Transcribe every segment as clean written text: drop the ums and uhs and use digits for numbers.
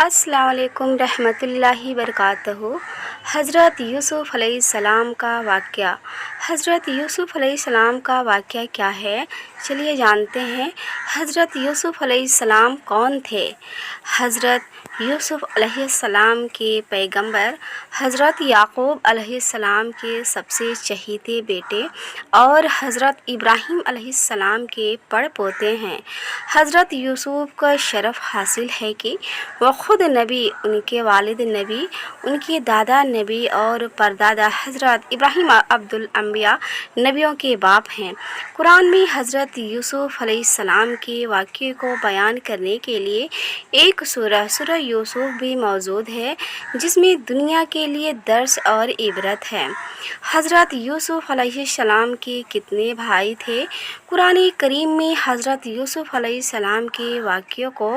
अस्सलाम वालेकुम रहमतुल्लाहि वबरकातुहू। हज़रत यूसुफ़ अलैहिस्सलाम का वाक़या। हज़रत यूसुफ़ अलैहिस्सलाम का वाक़या क्या है, चलिए जानते हैं। हज़रत यूसुफ़ अलैहिस्सलाम कौन थे? हज़रत यूसुफ़ अलैहिस्सलाम के पैगंबर हज़रत याक़ूब अलैहिस्सलाम के सबसे चहेते बेटे और हज़रत इब्राहीम अलैहिस्सलाम के पड़पोते हैं। हज़रत यूसुफ़ को शरफ़ हासिल है कि वह ख़ुद नबी, उनके वालिद नबी, उनके दादा नबी और परदादा हज़रत इब्राहीम अब्दुल अंबिया नबियों के बाप हैं। कुरान में हज़रत यूसुफ़ अलैहिस्सलाम के वाक़ये को बयान करने के लिए एक सूरह यूसुफ़ भी मौजूद है, जिसमें दुनिया के लिए दर्स और इबरत है। हज़रत यूसुफ़ अलैहिस्सलाम के कितने भाई थे? कुरान करीम में हज़रत यूसुफ़ अलैहिस्सलाम के वाक़ये को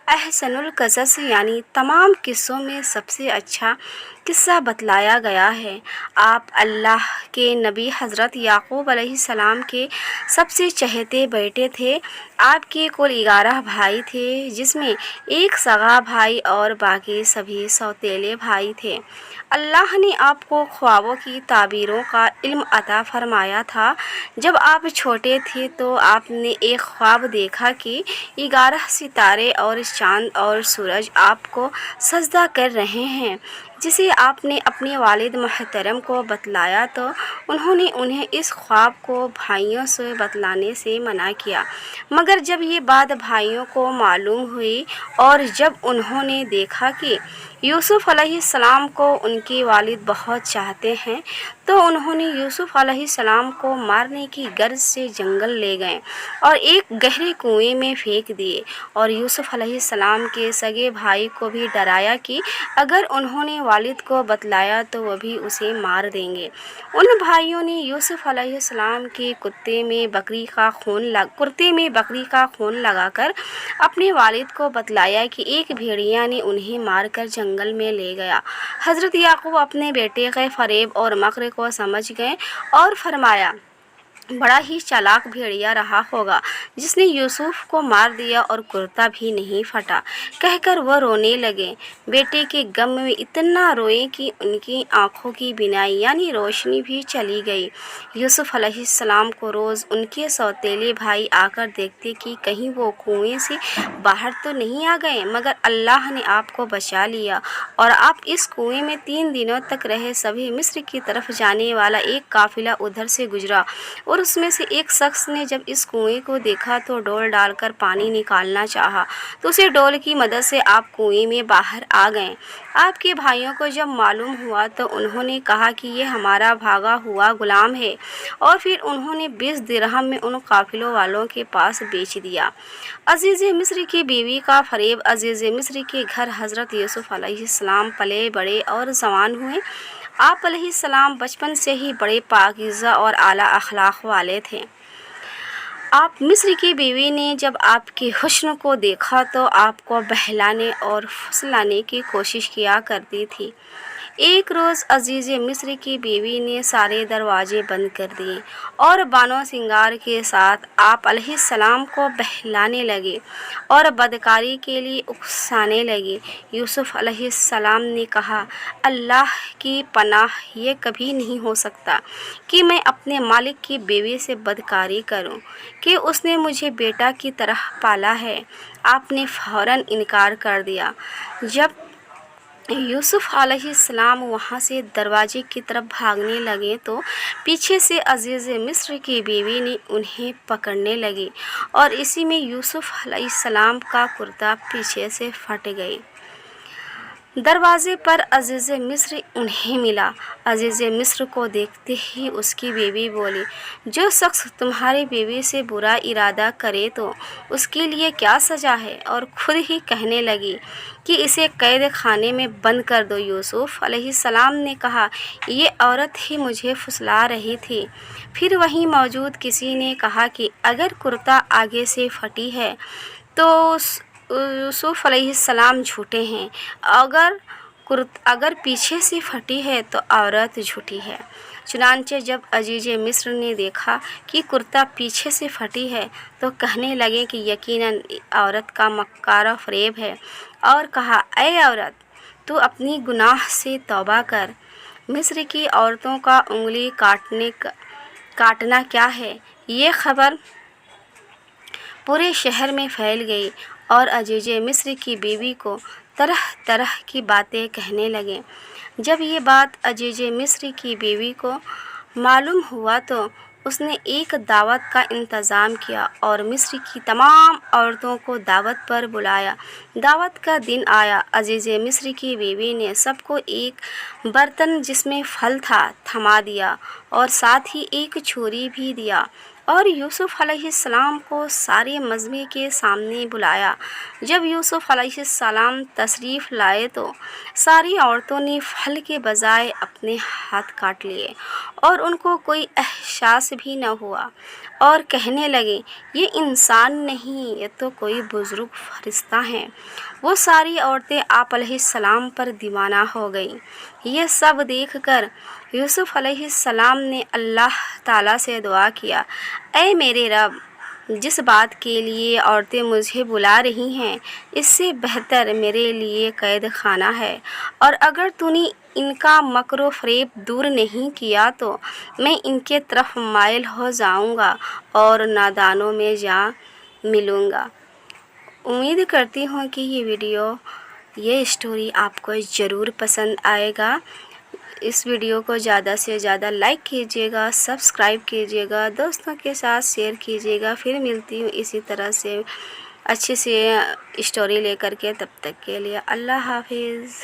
अहसनुल क़सस यानी तमाम किस्सों में सबसे अच्छा किस्सा बतलाया गया है। आप अल्लाह के नबी हज़रत याक़ूब अलैहिस्सलाम के सबसे चहेते बेटे थे। आपके कुल 11 भाई थे, जिसमें एक सगा भाई और बाकी सभी सौतेले भाई थे। अल्लाह ने आपको ख्वाबों की ताबीरों का इल्म अता फरमाया था। जब आप छोटे थे तो आपने एक ख्वाब देखा कि 11 सितारे और चाँद और सूरज आपको सजदा कर रहे हैं। जिसे आपने अपने वालिद मोहतरम को बतलाया तो उन्होंने उन्हें इस ख्वाब को भाइयों से बतलाने से मना किया। मगर जब ये बात भाइयों को मालूम हुई और जब उन्होंने देखा कि यूसुफ़ अलैहिस्सलाम को उनके वालिद बहुत चाहते हैं, तो उन्होंने यूसुफ़ अलैहिस्सलाम को मारने की गर्ज से जंगल ले गए और एक गहरे कुएं में फेंक दिए और यूसुफ़ अलैहिस्सलाम के सगे भाई को भी डराया कि अगर उन्होंने वालिद को बतलाया तो वह भी उसे मार देंगे। उन भाइयों ने यूसुफ़ अलैहिस्सलाम के कुर्ते में बकरी का खून लगाकर अपने वालिद को बतलाया कि एक भेड़िया ने उन्हें मारकर जंगल में ले गया। हज़रत याक़ूब अपने बेटे के फ़रेब और मक्र को समझ गए और फरमाया, बड़ा ही चालाक भेड़िया रहा होगा जिसने यूसुफ़ को मार दिया और कुर्ता भी नहीं फटा, कहकर वह रोने लगे। बेटे के गम में इतना रोए कि उनकी आँखों की बिनाई यानी रोशनी भी चली गई। यूसुफ़ अलैहिस्सलाम को रोज़ उनके सौतेले भाई आकर देखते कि कहीं वो कुएं से बाहर तो नहीं आ गए, मगर अल्लाह ने आपको बचा लिया और आप इस कुएं में 3 दिनों तक रहे। सभी मिस्र की तरफ जाने वाला एक काफ़िला उधर से गुजरा और उसमें से एक शख्स ने जब इस कुएं को देखा तो डोल डालकर पानी निकालना चाहा, तो उसे डोल की मदद से आप कुएं में बाहर आ गए। आपके भाइयों को जब मालूम हुआ तो उन्होंने कहा कि ये हमारा भागा हुआ गुलाम है और फिर उन्होंने 20 दिरहम में उन काफिलों वालों के पास बेच दिया। अजीज़ मिस्र की बीवी का फरेब। अजीज़ मिस्र के घर हज़रत यूसुफ़ अलैहिस्सलाम पले बड़े और जवान हुए। आप अलैहिस्सलाम बचपन से ही बड़े पाकीज़ा और आला अखलाक वाले थे। आप मिस्र की बीवी ने जब आपके हुस्न को देखा तो आपको बहलाने और फुसलाने की कोशिश किया करती थी। एक रोज़ अजीज़ मिस्र की बीवी ने सारे दरवाजे बंद कर दिए और बानो सिंगार के साथ आप अलैहिस्सलाम को बहलाने लगे और बदकारी के लिए उकसाने लगे। यूसुफ़ अलैहिस्सलाम ने कहा, अल्लाह की पनाह, ये कभी नहीं हो सकता कि मैं अपने मालिक की बीवी से बदकारी करूं कि उसने मुझे बेटा की तरह पाला है। आपने फ़ौरन इनकार कर दिया। जब यूसुफ़ अलैहिस्सलाम वहाँ से दरवाजे की तरफ भागने लगे तो पीछे से अजीज़ मिस्र की बीवी ने उन्हें पकड़ने लगी और इसी में यूसुफ़ अलैहिस्सलाम का कुर्ता पीछे से फट गई। दरवाज़े पर अजीज़ मिस्र उन्हें मिला। अजीज़ मिस्र को देखते ही उसकी बीवी बोली, जो शख्स तुम्हारी बीवी से बुरा इरादा करे तो उसके लिए क्या सज़ा है, और ख़ुद ही कहने लगी कि इसे कैद खाने में बंद कर दो। यूसुफ़ अलैहिस्सलाम ने कहा, ये औरत ही मुझे फुसला रही थी। फिर वहीं मौजूद किसी ने कहा कि अगर कुर्ता आगे से फटी है तो यूसुफ़ अलैहिस्सलाम झूठे हैं, अगर पीछे से फटी है तो औरत झूठी है। चुनांचे जब अजीज़ मिस्र ने देखा कि कुर्ता पीछे से फटी है तो कहने लगे कि यकीनन औरत का मक्कारा फ़रेब है। اور کہا اے عورت تو اپنی گناہ سے توبہ کر، مصر کی عورتوں کا انگلی کاٹنا کیا ہے؟ یہ خبر پورے شہر میں پھیل گئی اور عزیز مصر کی بیوی کو طرح طرح کی باتیں کہنے لگے۔ جب یہ بات عزیز مصر کی بیوی کو معلوم ہوا تو اس نے ایک دعوت کا انتظام کیا اور مصر کی تمام عورتوں کو دعوت پر بلایا۔ دعوت کا دن آیا، عزیز مصر کی بیوی نے سب کو ایک برتن جس میں پھل تھا تھما دیا اور ساتھ ہی ایک چھری بھی دیا اور یوسف علیہ السلام کو سارے مجمع کے سامنے بلایا۔ جب یوسف علیہ السلام تشریف لائے تو ساری عورتوں نے پھل کے بجائے اپنے ہاتھ کاٹ لیے اور ان کو کوئی احساس بھی نہ ہوا اور کہنے لگے یہ انسان نہیں، یہ تو کوئی بزرگ فرشتہ ہیں۔ وہ ساری عورتیں آپ علیہ السلام پر دیوانہ ہو گئیں۔ یہ سب دیکھ کر یوسف علیہ السلام نے اللہ تعالیٰ سے دعا کیا، اے میرے رب، جس بات کے لیے عورتیں مجھے بلا رہی ہیں اس سے بہتر میرے لیے قید خانہ ہے، اور اگر تو نے ان کا مکر و فریب دور نہیں کیا تو میں ان کے طرف مائل ہو جاؤں گا اور نادانوں میں جا ملوں گا۔ امید کرتی ہوں کہ یہ اسٹوری آپ کو ضرور پسند آئے گا۔ اس ویڈیو کو زیادہ سے زیادہ لائک کیجیے گا، سبسکرائب کیجیے گا، دوستوں کے ساتھ شیئر کیجیے گا۔ پھر ملتی ہوں اسی طرح سے اچھے سے اسٹوری لے کر کے، تب تک کے لیے اللہ حافظ۔